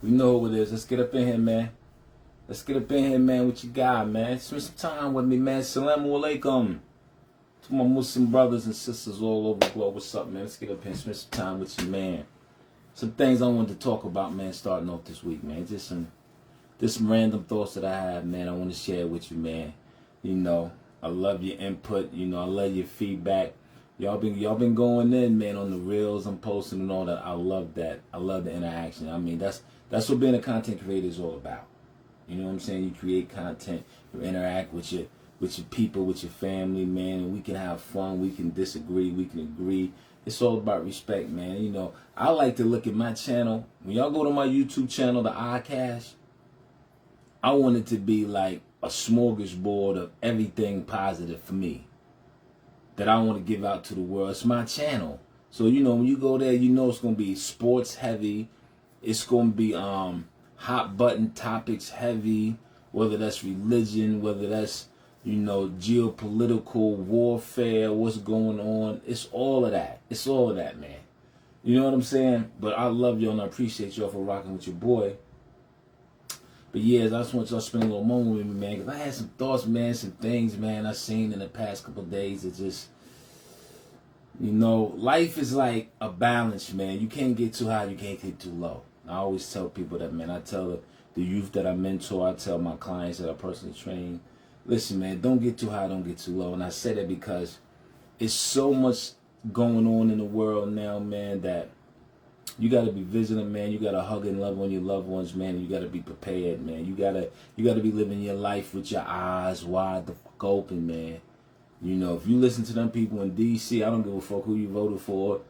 We know who it is. Let's get up in here, man. Let's get up in here, man. What you got, man? Spend some time with me, man. Assalamu alaikum. To my Muslim brothers and sisters all over the globe. What's up, man? Let's get up here and spend some time with you, man. Some things I wanted to talk about, man, starting off this week, man. Just some random thoughts that I have, man. I want to share with you, man. You know, I love your input. You know, I love your feedback. Y'all been going in, man, on the reels I'm posting and all that. I love that. I love the interaction. I mean, that's what being a content creator is all about. You know what I'm saying? You create content, you interact with your people, with your family, man, and we can have fun. We can disagree, we can agree. It's all about respect, man. You know, I like to look at my channel. When y'all go to my YouTube channel, the iCash, I want it to be like a smorgasbord of everything positive for me that I want to give out to the world. It's my channel. So, you know, when you go there, you know it's going to be sports heavy. It's going to be hot button topics heavy, whether that's religion, whether that's, you know, geopolitical warfare, what's going on. It's all of that. It's all of that, man. You know what I'm saying? But I love y'all and I appreciate y'all for rocking with your boy. But yeah, I just want y'all to spend a little moment with me, man, because I had some thoughts, man, some things, man, I seen in the past couple of days that just, you know, life is like a balance, man. You can't get too high, you can't get too low. I always tell people that, man. I tell the youth that I mentor, I tell my clients that I personally train, listen, man, don't get too high, don't get too low. And I say that because it's so much going on in the world now, man, that you got to be vigilant, man. You got to hug and love on your loved ones, man. And you got to be prepared, man. You got to be living your life with your eyes wide the fuck open, man. You know, if you listen to them people in D.C., I don't give a fuck who you voted for,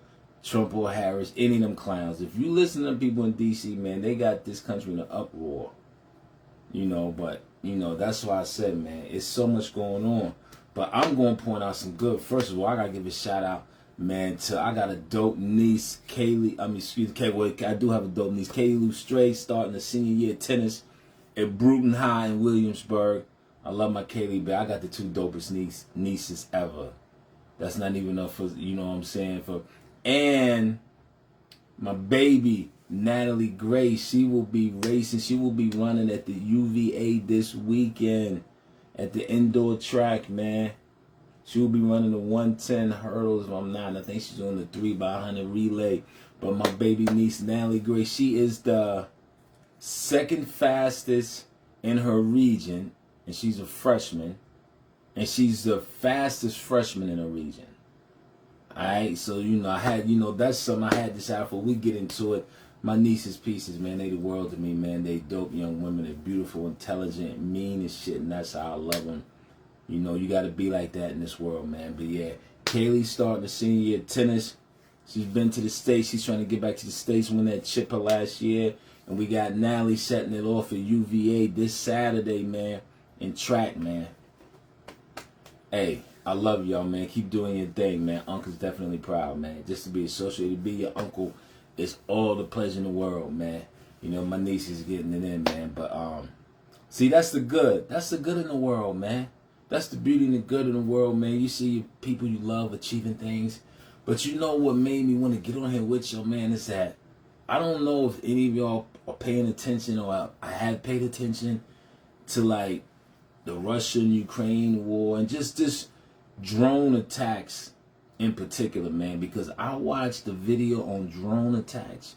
Trump or Harris, any of them clowns. If you listen to them people in D.C., man, they got this country in an uproar. You know, but, you know, that's why I said, man, it's so much going on. But I'm going to point out some good. First of all, I got to give a shout out, man, I got a dope niece, Kaylee. I do have a dope niece, Kaylee Lou Stray, starting the senior year tennis at Bruton High in Williamsburg. I love my Kaylee, but I got the two dopest nieces ever. That's not even enough for, you know what I'm saying, and my baby, Natalie Gray, she will be racing. She will be running at the UVA this weekend at the indoor track, man. She will be running the 110 hurdles, if I'm not. I think she's on the 3x100 relay. But my baby niece, Natalie Gray, she is the second fastest in her region. And she's a freshman. And she's the fastest freshman in her region. Alright, so, you know, that's something I had to shout for. We get into it. My niece's pieces, man, they the world to me, man. They dope young women. They're beautiful, intelligent, mean as shit, and that's how I love them. You know, you got to be like that in this world, man. But yeah, Kaylee's starting the senior year tennis. She's been to the States. She's trying to get back to the States, win that chipper last year. And we got Natalie setting it off at UVA this Saturday, man, in track, man. Hey, I love y'all, man. Keep doing your thing, man. Uncle's definitely proud, man. Just to be associated, to be your uncle, it's all the pleasure in the world, man. You know, my niece is getting it in, man. But, see, that's the good. That's the good in the world, man. That's the beauty and the good in the world, man. You see people you love achieving things. But you know what made me want to get on here with y'all, man, is that I don't know if any of y'all are paying attention or I had paid attention to, like, the Russia-Ukraine war and just this drone attacks in particular, man, because I watched the video on drone attacks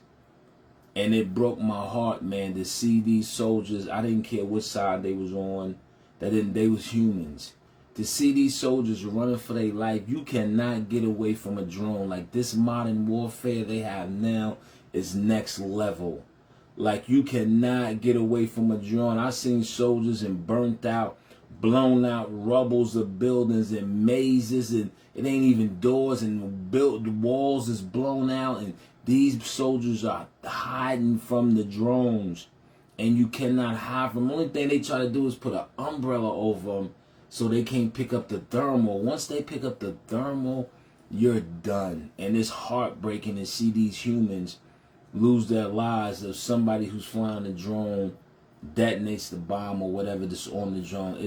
and it broke my heart, man, to see these soldiers. I didn't care which side they was on. They was humans. To see these soldiers running for their life, you cannot get away from a drone. Like, this modern warfare they have now is next level. Like, you cannot get away from a drone. I seen soldiers in burnt out, blown out rubbles of buildings and mazes, and it ain't even doors, and the walls is blown out, and these soldiers are hiding from the drones. And you cannot hide from them. The only thing they try to do is put an umbrella over them so they can't pick up the thermal. Once they pick up the thermal, you're done. And it's heartbreaking to see these humans lose their lives if somebody who's flying a drone detonates the bomb or whatever that's on the drone.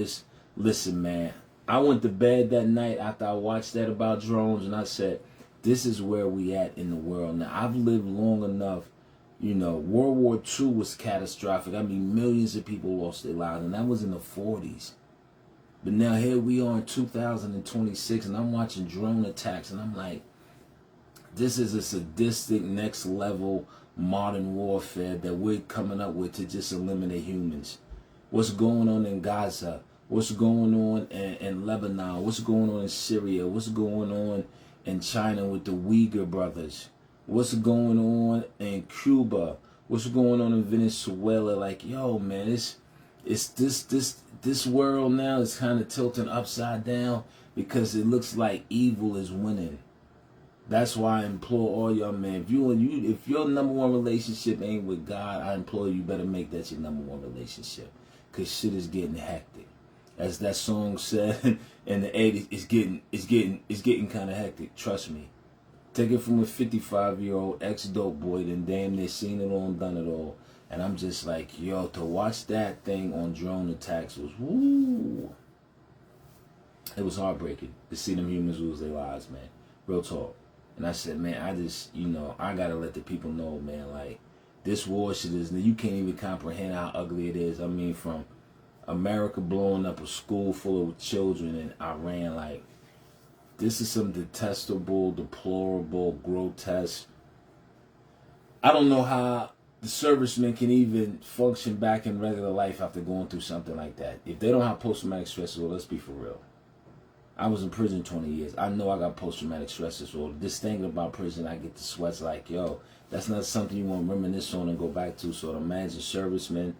Listen, man, I went to bed that night after I watched that about drones, and I said, this is where we at in the world. Now, I've lived long enough You know, World War II was catastrophic. I mean, millions of people lost their lives, and that was in the 40s. But now here we are in 2026, and I'm watching drone attacks, and I'm like, this is a sadistic next level modern warfare that we're coming up with to just eliminate humans. What's going on in Gaza? What's going on in Lebanon? What's going on in Syria? What's going on in China with the Uyghur brothers? What's going on in Cuba? What's going on in Venezuela? Like, yo, man, it's this world now is kind of tilting upside down because it looks like evil is winning. That's why I implore all y'all, man. If your number one relationship ain't with God, I implore you better make that your number one relationship, cause shit is getting hectic. As that song said in the 80s, it's getting kind of hectic. Trust me. Take it from a 55-year-old ex-dope boy, then damn near seen it all and done it all. And I'm just like, yo, to watch that thing on drone attacks was woo. It was heartbreaking to see them humans lose their lives, man. Real talk. And I said, man, I gotta let the people know, man, like, this war shit is, you can't even comprehend how ugly it is. I mean, from America blowing up a school full of children in Iran, like, this is some detestable, deplorable, grotesque. I don't know how the servicemen can even function back in regular life after going through something like that. If they don't have post-traumatic stress disorder, let's be for real. I was in prison 20 years. I know I got post-traumatic stress disorder. Just thinking about prison, I get the sweats like, yo, that's not something you want to reminisce on and go back to. So to imagine servicemen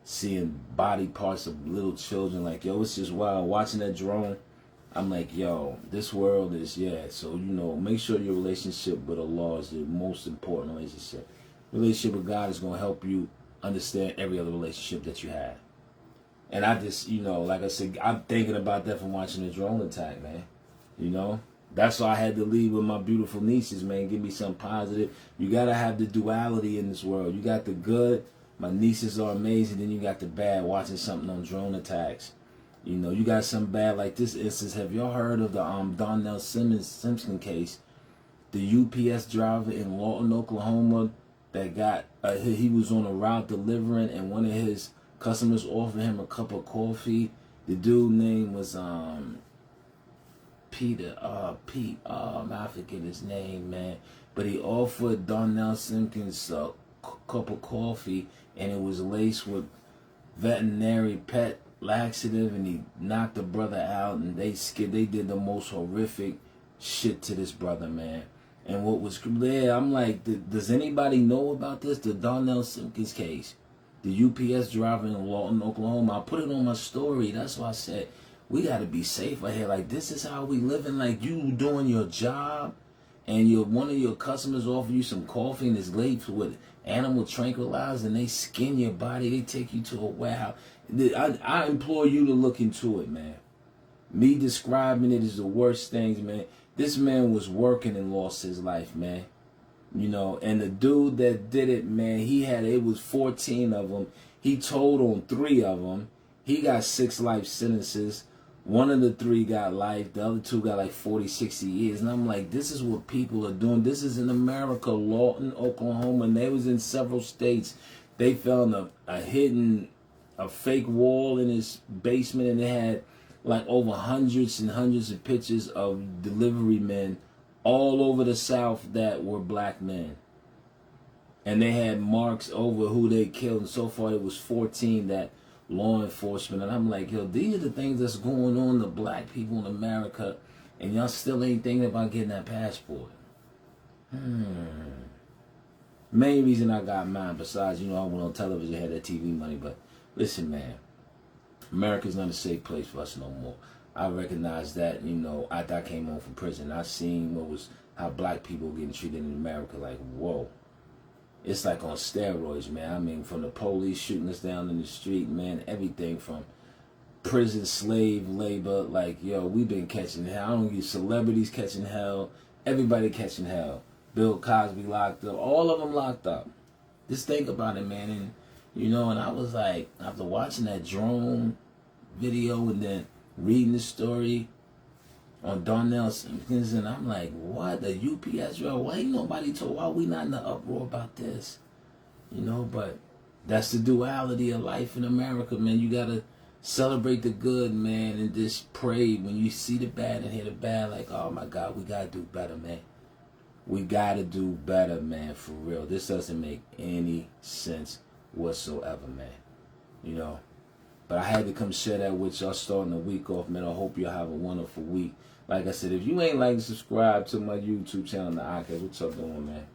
seeing body parts of little children, like, yo, it's just wild. Watching that drone, I'm like, yo, this world is, yeah. So, you know, make sure your relationship with Allah is the most important relationship. Relationship with God is going to help you understand every other relationship that you have. And I just, you know, like I said, I'm thinking about that from watching the drone attack, man. You know, that's why I had to leave with my beautiful nieces, man. Give me something positive. You got to have the duality in this world. You got the good. My nieces are amazing. Then you got the bad, watching something on drone attacks. You know, you got some bad, like this instance. Have y'all heard of the Donnell Simpson case? The UPS driver in Lawton, Oklahoma, that got, he was on a route delivering, and one of his customers offered him a cup of coffee. The dude name was Pete. I forget his name, man. But he offered Donnell Simpkins a cup of coffee, and it was laced with veterinary pet laxative, and he knocked the brother out, and they did the most horrific shit to this brother, man. And what was there, I'm like, does anybody know about this? The Donnell Simpkins case. The UPS driver in Lawton, Oklahoma. I put it on my story. That's why I said, we got to be safe out here. Like, this is how we living. Like, you doing your job, and one of your customers offer you some coffee, and it's laced with animal tranquilizer, and they skin your body. They take you to a warehouse. I implore you to look into it, man. Me describing it is the worst things, man. This man was working and lost his life, man. You know, and the dude that did it, man, it was 14 of them. He told on 3 of them. He got 6 life sentences. One of the 3 got life. The other 2 got like 40, 60 years. And I'm like, this is what people are doing. This is in America, Lawton, Oklahoma. And they was in several states. They found a fake wall in his basement, and they had like over hundreds and hundreds of pictures of delivery men all over the South that were black men. And they had marks over who they killed. And so far it was 14 that law enforcement. And I'm like, yo, these are the things that's going on to black people in America. And y'all still ain't thinking about getting that passport. Main reason I got mine, besides, you know, I went on television, had that TV money. But listen, man, America's not a safe place for us no more. I recognize that, you know, after I came home from prison, I seen how black people were getting treated in America. Like, whoa. It's like on steroids, man. I mean, from the police shooting us down in the street, man, everything from prison slave labor. Like, yo, we've been catching hell. I don't get celebrities catching hell. Everybody catching hell. Bill Cosby locked up. All of them locked up. Just think about it, man. And, you know, and I was like, after watching that drone video and then reading the story on Donnell Simpkins, and I'm like, what? The UPS driver? Why ain't nobody told? Why we not in the uproar about this? You know, but that's the duality of life in America, man. You gotta celebrate the good, man, and just pray when you see the bad and hear the bad, like, oh my God, we gotta do better, man. We gotta do better, man, for real. This doesn't make any sense whatsoever, man. You know. But I had to come share that with y'all starting the week off, man. I hope y'all have a wonderful week. Like I said, if you ain't like and subscribe to my YouTube channel, The Oddcast, what y'all doing, man?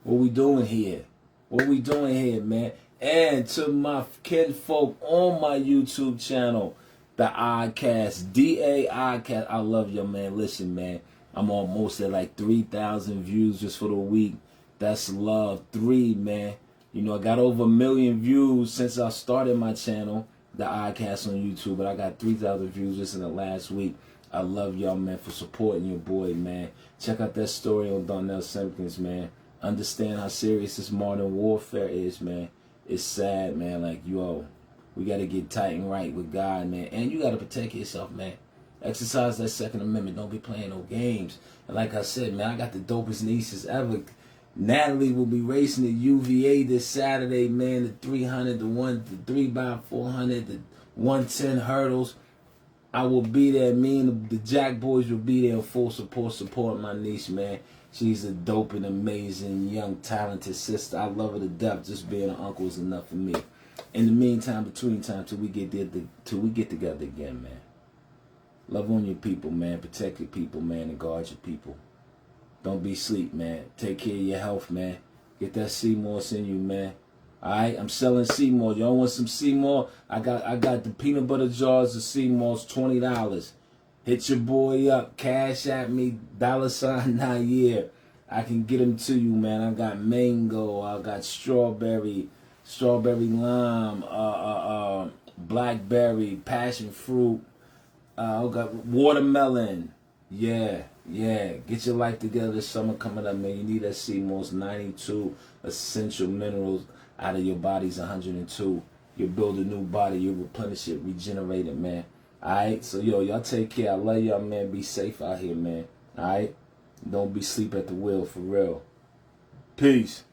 What we doing here? What we doing here, man? And to my kinfolk on my YouTube channel, The Oddcast, D-A Oddcast. I love you, man. Listen, man. I'm almost at like 3,000 views just for the week. That's love. 3, man. You know, I got over 1 million views since I started my channel, The Oddcast, on YouTube. But I got 3,000 views just in the last week. I love y'all, man, for supporting your boy, man. Check out that story on Darnell Simpkins, man. Understand how serious this modern warfare is, man. It's sad, man. Like, yo, we got to get tight and right with God, man. And you got to protect yourself, man. Exercise that Second Amendment. Don't be playing no games. And like I said, man, I got the dopest nieces ever. Natalie will be racing the UVA this Saturday, man. The 300, the 3x400, the 110 hurdles. I will be there. Me and the Jack boys will be there in full support my niece, man. She's a dope and amazing, young, talented sister. I love her to death. Just being an uncle is enough for me. In the meantime, between time, till we get together again, man. Love on your people, man. Protect your people, man, and guard your people. Don't be sleep, man. Take care of your health, man. Get that Seymour's in you, man. Alright, I'm selling Seymour. Y'all want some Seymour? I got the peanut butter jars of Seymour's, $20. Hit your boy up. Cash at me. $ Nair. I can get them to you, man. I got mango. I got strawberry lime, blackberry, passion fruit. I got watermelon. Yeah. Get your life together this summer coming up, man. You need that Seymour's 92 essential minerals out of your body's 102. You build a new body, you replenish it, regenerate it, man. Alright, so yo, y'all take care. I love y'all, man. Be safe out here, man. Alright? Don't be sleep at the wheel, for real. Peace.